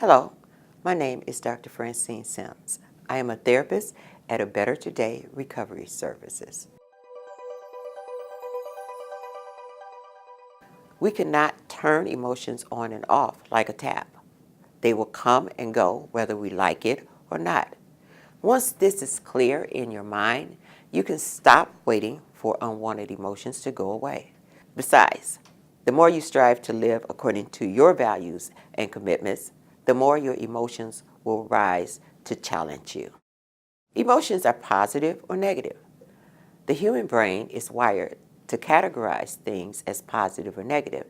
Hello, my name is Dr. Francine Sims. I am a therapist at A Better Today Recovery Services. We cannot turn emotions on and off like a tap. They will come and go whether we like it or not. Once this is clear in your mind, you can stop waiting for unwanted emotions to go away. Besides, the more you strive to live according to your values and commitments, the more your emotions will rise to challenge you. Emotions are positive or negative. The human brain is wired to categorize things as positive or negative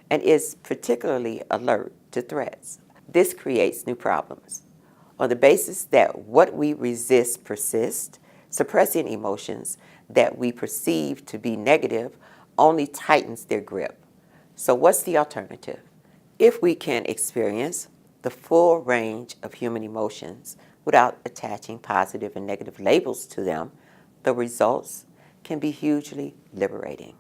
and is particularly alert to threats. This creates new problems. On the basis that what we resist persists, suppressing emotions that we perceive to be negative only tightens their grip. So what's the alternative? If we can experience the full range of human emotions without attaching positive and negative labels to them, the results can be hugely liberating.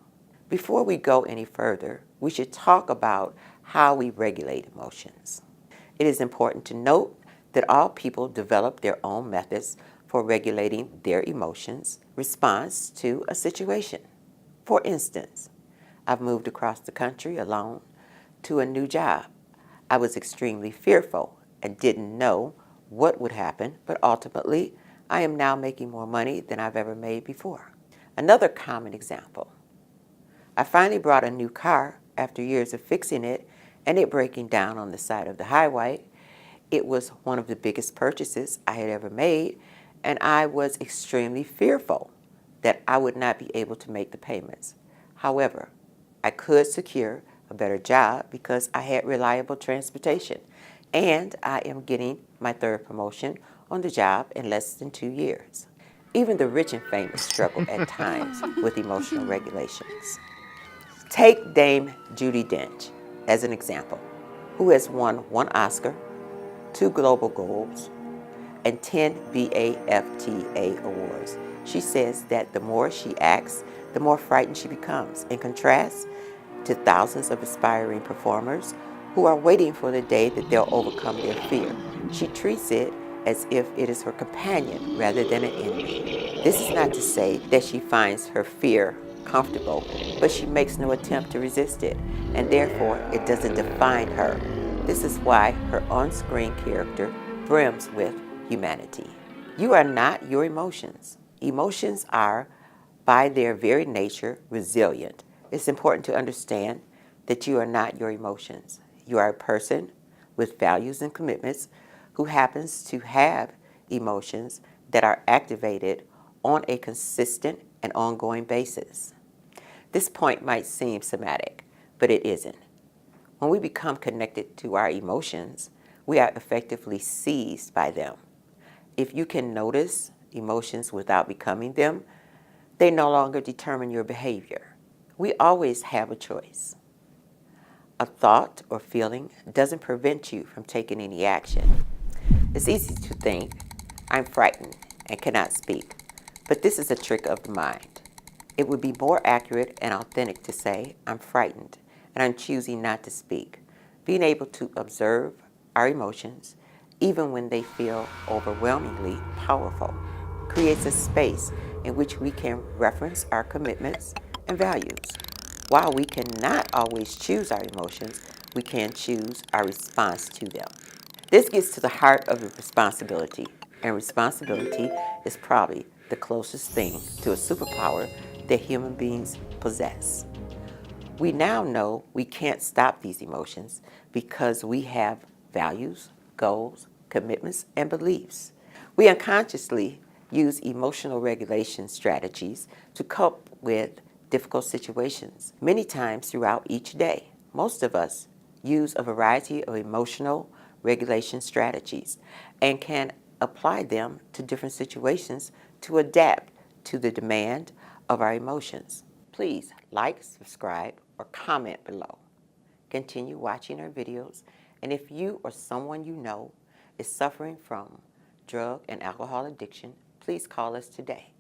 Before we go any further, we should talk about how we regulate emotions. It is important to note that all people develop their own methods for regulating their emotions response to a situation. For instance, I've moved across the country alone to a new job. I was extremely fearful and didn't know what would happen, but ultimately, I am now making more money than I've ever made before. Another common example. I finally bought a new car after years of fixing it and it breaking down on the side of the highway. It was one of the biggest purchases I had ever made, and I was extremely fearful that I would not be able to make the payments. However, I could secure a better job because I had reliable transportation, and I am getting my third promotion on the job in less than 2 years. Even the rich and famous struggle at times with emotional regulations. Take Dame Judi Dench as an example, who has won 1 Oscar, 2 Global Globes, and 10 BAFTA awards. She says that the more she acts, the more frightened she becomes. In contrast to thousands of aspiring performers who are waiting for the day that they'll overcome their fear, she treats it as if it is her companion rather than an enemy. This is not to say that she finds her fear comfortable, but she makes no attempt to resist it, and therefore it doesn't define her. This is why her on-screen character brims with humanity. You are not your emotions. Emotions are, by their very nature, resilient. It's important to understand that you are not your emotions. You are a person with values and commitments who happens to have emotions that are activated on a consistent and ongoing basis. This point might seem somatic, but it isn't. When we become connected to our emotions, we are effectively seized by them. If you can notice emotions without becoming them, they no longer determine your behavior. We always have a choice. A thought or feeling doesn't prevent you from taking any action. It's easy to think, I'm frightened and cannot speak, but this is a trick of the mind. It would be more accurate and authentic to say, I'm frightened and I'm choosing not to speak. Being able to observe our emotions, even when they feel overwhelmingly powerful, creates a space in which we can reference our commitments and values. While we cannot always choose our emotions, we can choose our response to them. This gets to the heart of responsibility, and responsibility is probably the closest thing to a superpower that human beings possess. We now know we can't stop these emotions because we have values, goals, commitments, and beliefs. We unconsciously use emotional regulation strategies to cope with difficult situations many times throughout each day. Most of us use a variety of emotional regulation strategies and can apply them to different situations to adapt to the demand of our emotions. Please like, subscribe, or comment below. Continue watching our videos, and if you or someone you know is suffering from drug and alcohol addiction, please call us today.